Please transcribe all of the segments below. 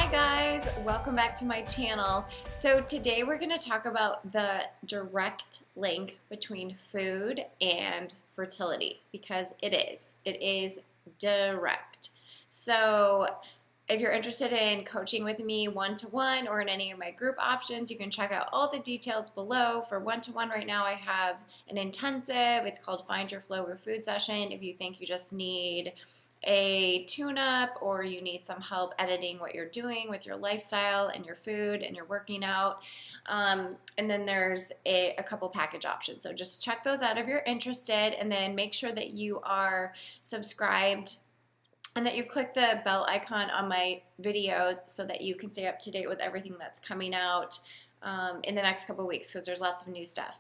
Hi guys, welcome back to my channel. So today we're going to talk about the direct link between food and fertility because it is direct. So if you're interested in coaching with me one-to-one or in any of my group options, you can check out all the details below. For one-to-one right now I have an intensive, it's called Find Your Flow with Food session. If you think you just need a tune-up or you need some help editing what you're doing with your lifestyle and your food and your working out, and then there's a couple package options. So just check those out if you're interested, and then make sure that you are subscribed and that you click the bell icon on my videos so that you can stay up to date with everything that's coming out in the next couple weeks, because there's lots of new stuff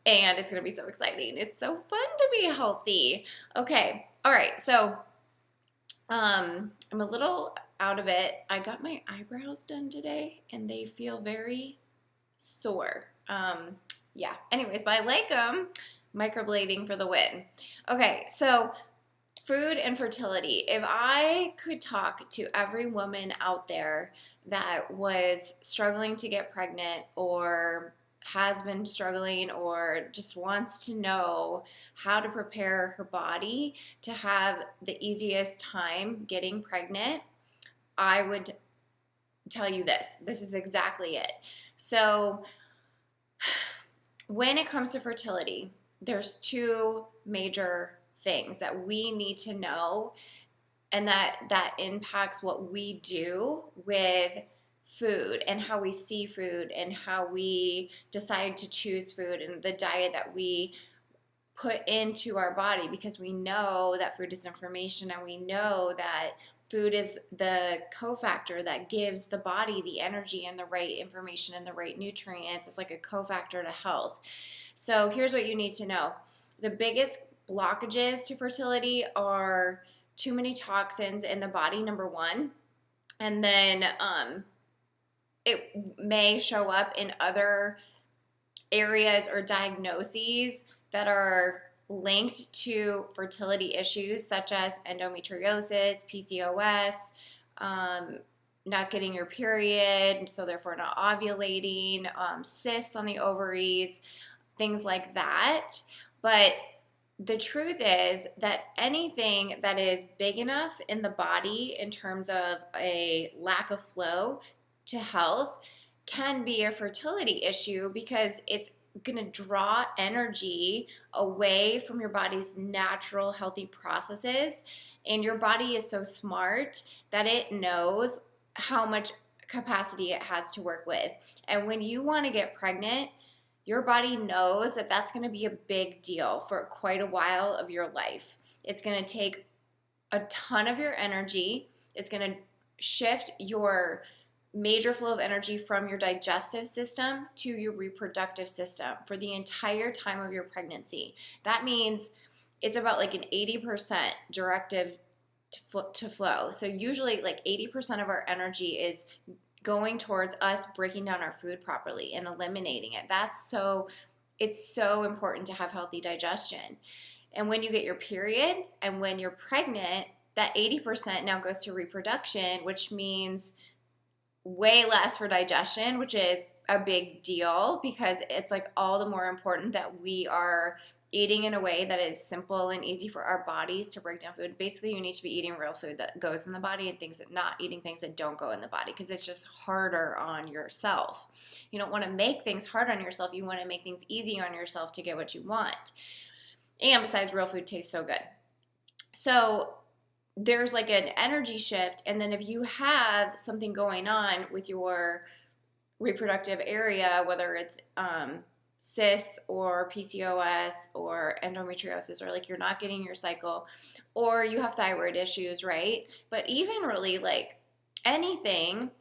and it's going to be so exciting. It's so fun to be healthy. Okay. All right, so I'm a little out of it. I got my eyebrows done today, and they feel very sore. Yeah, anyways, but I like them. Microblading for the win. Okay, so food and fertility. If I could talk to every woman out there that was struggling to get pregnant or has been struggling or just wants to know how to prepare her body to have the easiest time getting pregnant, I would tell you this. This is exactly it. So when it comes to fertility, there's two major things that we need to know, and that impacts what we do with food and how we see food and how we decide to choose food and the diet that we put into our body, because we know that food is information, and we know that food is the cofactor that gives the body the energy and the right information and the right nutrients. It's like a cofactor to health. So here's what you need to know. The biggest blockages to fertility are too many toxins in the body, number one, and then it may show up in other areas or diagnoses that are linked to fertility issues such as endometriosis, PCOS, not getting your period, so therefore not ovulating, cysts on the ovaries, things like that. But the truth is that anything that is big enough in the body in terms of a lack of flow to health can be a fertility issue, because it's going to draw energy away from your body's natural healthy processes. And your body is so smart that it knows how much capacity it has to work with. And when you want to get pregnant, your body knows that that's going to be a big deal for quite a while of your life. It's going to take a ton of your energy. It's going to shift your major flow of energy from your digestive system to your reproductive system for the entire time of your pregnancy. That means it's about like an 80% directive to flow. So usually like 80% of our energy is going towards us breaking down our food properly and eliminating it. It's so important to have healthy digestion. And when you get your period and when you're pregnant, that 80% now goes to reproduction, which means way less for digestion, which is a big deal, because it's like all the more important that we are eating in a way that is simple and easy for our bodies to break down food. Basically, you need to be eating real food that goes in the body and not eating things that don't go in the body, because it's just harder on yourself. You don't want to make things hard on yourself. You want to make things easy on yourself to get what you want. And besides, real food tastes so good. So there's like an energy shift, and then if you have something going on with your reproductive area, whether it's cysts or PCOS or endometriosis, or like you're not getting your cycle, or you have thyroid issues, right? But even really like anything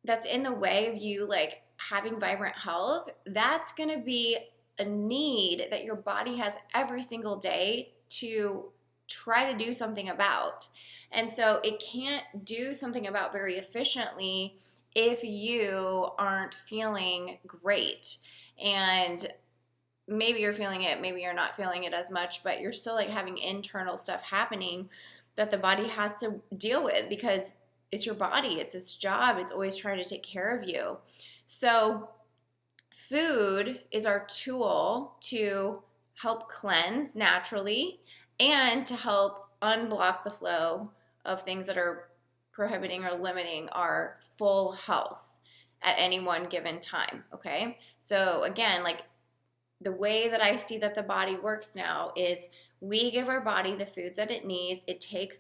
that's in the way of you like having vibrant health, that's going to be a need that your body has every single day to try to do something about. And so it can't do something about very efficiently if you aren't feeling great. And maybe you're feeling it, maybe you're not feeling it as much, but you're still like having internal stuff happening that the body has to deal with, because it's your body, it's its job, it's always trying to take care of you. So food is our tool to help cleanse naturally and to help unblock the flow of things that are prohibiting or limiting our full health at any one given time, okay? So again, like the way that I see that the body works now is we give our body the foods that it needs. It takes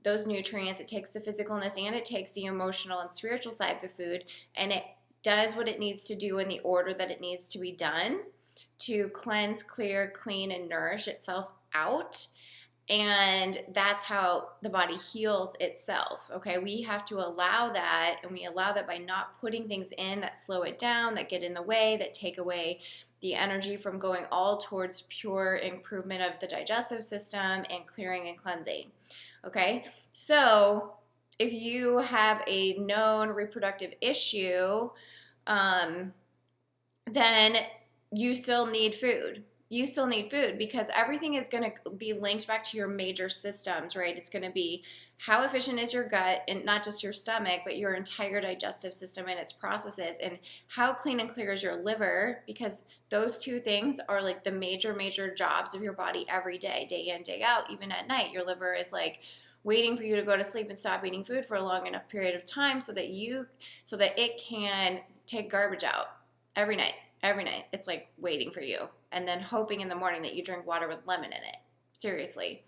those nutrients, it takes the physicalness, and it takes the emotional and spiritual sides of food, and it does what it needs to do in the order that it needs to be done to cleanse, clear, clean, and nourish itself out. And that's how the body heals itself, okay? We have to allow that, and we allow that by not putting things in that slow it down, that get in the way, that take away the energy from going all towards pure improvement of the digestive system and clearing and cleansing, okay? So if you have a known reproductive issue, then you still need food. You still need food because everything is going to be linked back to your major systems, right? It's going to be how efficient is your gut, and not just your stomach, but your entire digestive system and its processes, and how clean and clear is your liver, because those two things are like the major jobs of your body every day, day in, day out. Even at night, your liver is like waiting for you to go to sleep and stop eating food for a long enough period of time so that it can take garbage out every night. Every night, it's like waiting for you, and then hoping in the morning that you drink water with lemon in it. Seriously.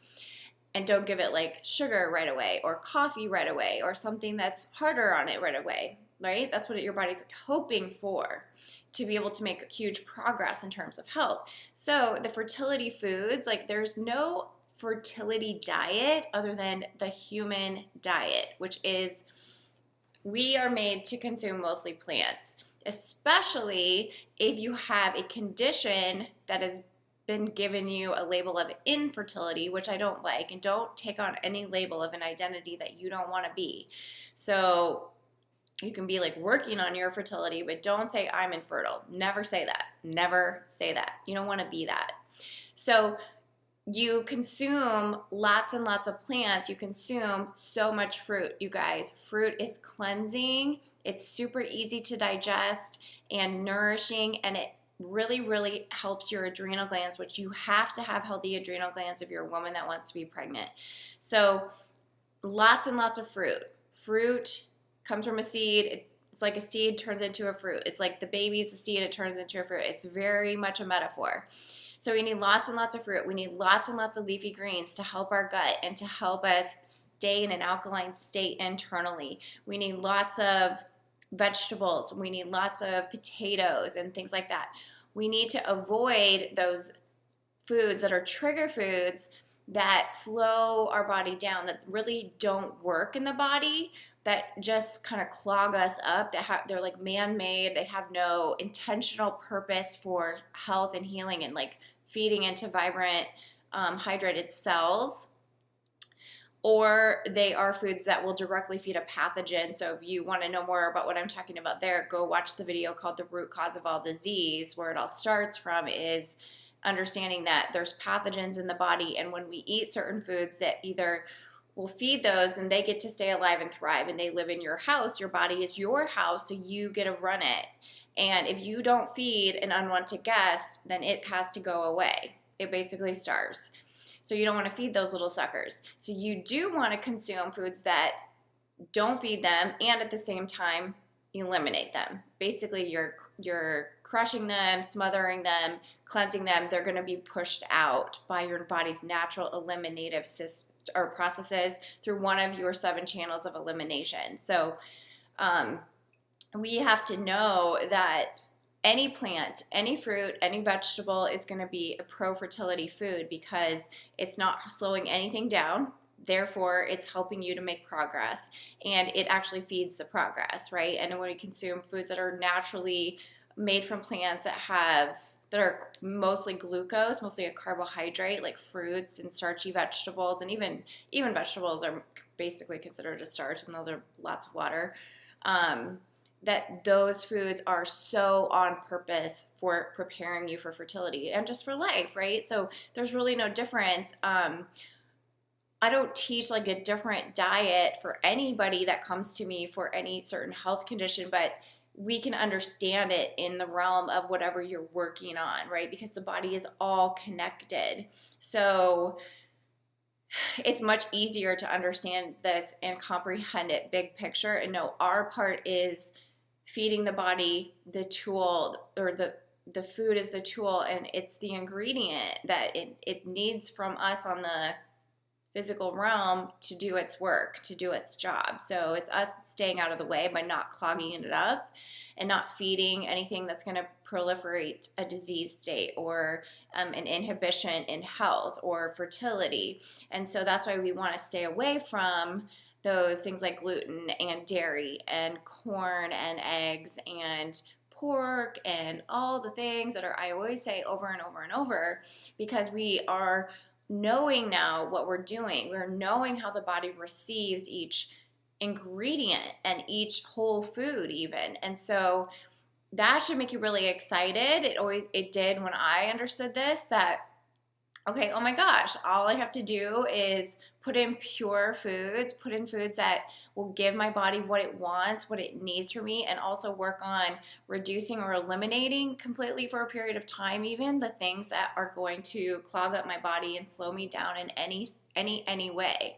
And don't give it like sugar right away, or coffee right away, or something that's harder on it right away, right? That's what your body's like hoping for, to be able to make huge progress in terms of health. So the fertility foods, like there's no fertility diet other than the human diet, which is we are made to consume mostly plants, especially if you have a condition that has been given you a label of infertility, which I don't like, and don't take on any label of an identity that you don't want to be. So you can be like working on your fertility, but don't say I'm infertile. Never say that. Never say that. You don't want to be that. So you consume lots and lots of plants. You consume so much fruit, you guys. Fruit is cleansing. It's super easy to digest and nourishing, and it really helps your adrenal glands, which you have to have healthy adrenal glands if you're a woman that wants to be pregnant. So lots and lots of fruit. Fruit comes from a seed. It's like a seed turns into a fruit. It's like the baby's a seed, it turns into a fruit. It's very much a metaphor. So we need lots and lots of fruit. We need lots and lots of leafy greens to help our gut and to help us stay in an alkaline state internally. We need lots of vegetables. We need lots of potatoes and things like that. We need to avoid those foods that are trigger foods that slow our body down, that really don't work in the body, that just kind of clog us up, they're like man-made, they have no intentional purpose for health and healing and like feeding into vibrant, hydrated cells. Or they are foods that will directly feed a pathogen. So if you want to know more about what I'm talking about there, go watch the video called The Root Cause of All Disease. Where it all starts from is understanding that there's pathogens in the body, and when we eat certain foods that either will feed those, and they get to stay alive and thrive, and they live in your house. Your body is your house, so you get to run it. And if you don't feed an unwanted guest, then it has to go away. It basically starves. So you don't want to feed those little suckers. So you do want to consume foods that don't feed them and at the same time eliminate them. Basically, you're crushing them, smothering them, cleansing them. They're going to be pushed out by your body's natural eliminative processes through one of your 7 channels of elimination. So we have to know that any plant, any fruit, any vegetable is going to be a pro-fertility food because it's not slowing anything down. Therefore, it's helping you to make progress, and it actually feeds the progress, right? And when we consume foods that are naturally made from plants that are mostly glucose, mostly a carbohydrate, like fruits and starchy vegetables, and even vegetables are basically considered a starch, and though they're lots of water, that those foods are so on purpose for preparing you for fertility and just for life, right? So there's really no difference. I don't teach like a different diet for anybody that comes to me for any certain health condition, but we can understand it in the realm of whatever you're working on, right? Because the body is all connected. So it's much easier to understand this and comprehend it big picture and know our part is feeding the body the tool, or the food is the tool, and it's the ingredient that it needs from us on the physical realm to do its work, to do its job. So it's us staying out of the way by not clogging it up and not feeding anything that's going to proliferate a disease state or an inhibition in health or fertility. And so that's why we want to stay away from those things like gluten and dairy and corn and eggs and pork and all the things that I always say over and over and over, because we are knowing now what we're doing. We're knowing how the body receives each ingredient and each whole food even. And so that should make you really excited. It did when I understood this, that, okay, oh my gosh, all I have to do is put in pure foods, put in foods that will give my body what it wants, what it needs from me, and also work on reducing or eliminating completely for a period of time even the things that are going to clog up my body and slow me down in any way.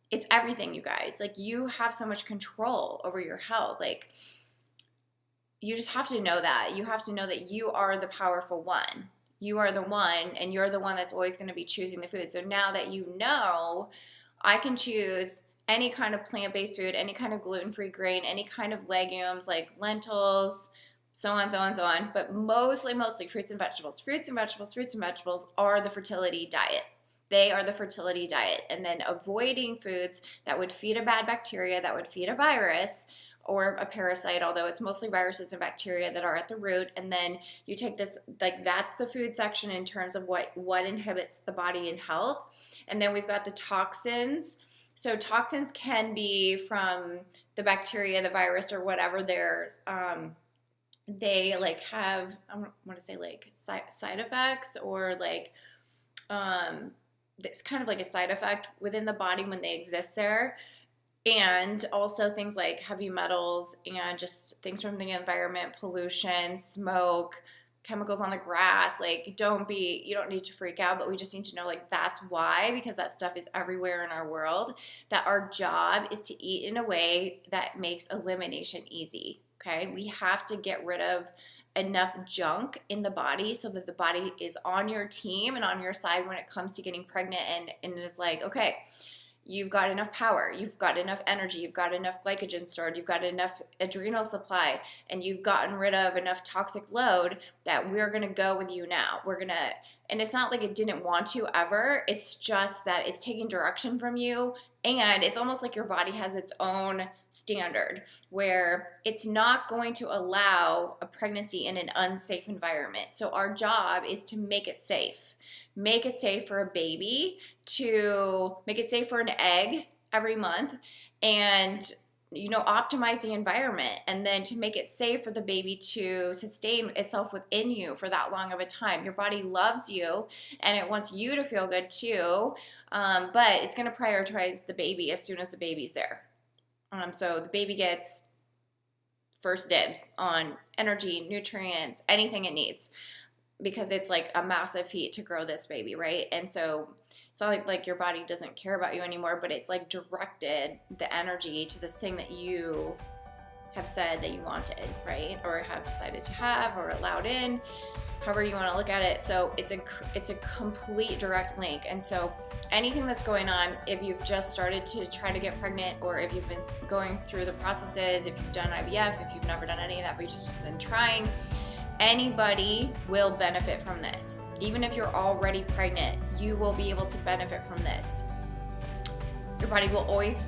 It's everything, you guys. Like, you have so much control over your health. Like, you just have to know that. You have to know that you are the powerful one. You are the one, and you're the one that's always going to be choosing the food. So now that you know, I can choose any kind of plant-based food, any kind of gluten-free grain, any kind of legumes like lentils, so on, so on, so on. But mostly fruits and vegetables. Fruits and vegetables are the fertility diet. They are the fertility diet. And then avoiding foods that would feed a bad bacteria, that would feed a virus, or a parasite, although it's mostly viruses and bacteria that are at the root. And then you take this, like, that's the food section in terms of what inhibits the body in health. And then we've got the toxins. So toxins can be from the bacteria, the virus, or whatever. They like have, I want to say like side effects, or like it's kind of like a side effect within the body when they exist there. And also things like heavy metals and just things from the environment, pollution, smoke, chemicals on the grass. Like, you don't need to freak out, but we just need to know, like, that's why, because that stuff is everywhere in our world, that our job is to eat in a way that makes elimination easy, okay? We have to get rid of enough junk in the body so that the body is on your team and on your side when it comes to getting pregnant, and is like, okay, you've got enough power, you've got enough energy, you've got enough glycogen stored, you've got enough adrenal supply, and you've gotten rid of enough toxic load that we're going to go with you now. And it's not like it didn't want to ever, it's just that it's taking direction from you, and it's almost like your body has its own standard where it's not going to allow a pregnancy in an unsafe environment. So our job is to make it safe. Make it safe for a baby, to make it safe for an egg every month, and optimize the environment, and then to make it safe for the baby to sustain itself within you for that long of a time. Your body loves you and it wants you to feel good too, but it's going to prioritize the baby as soon as the baby's there. So the baby gets first dibs on energy, nutrients, anything it needs, because it's like a massive feat to grow this baby, right? And so it's not like your body doesn't care about you anymore, but it's like directed the energy to this thing that you have said that you wanted, right? Or have decided to have, or allowed in, however you want to look at it. So it's a complete direct link. And so anything that's going on, if you've just started to try to get pregnant, or if you've been going through the processes, if you've done IVF, if you've never done any of that, but you've just been trying, anybody will benefit from this. Even if you're already pregnant, you will be able to benefit from this. Your body will always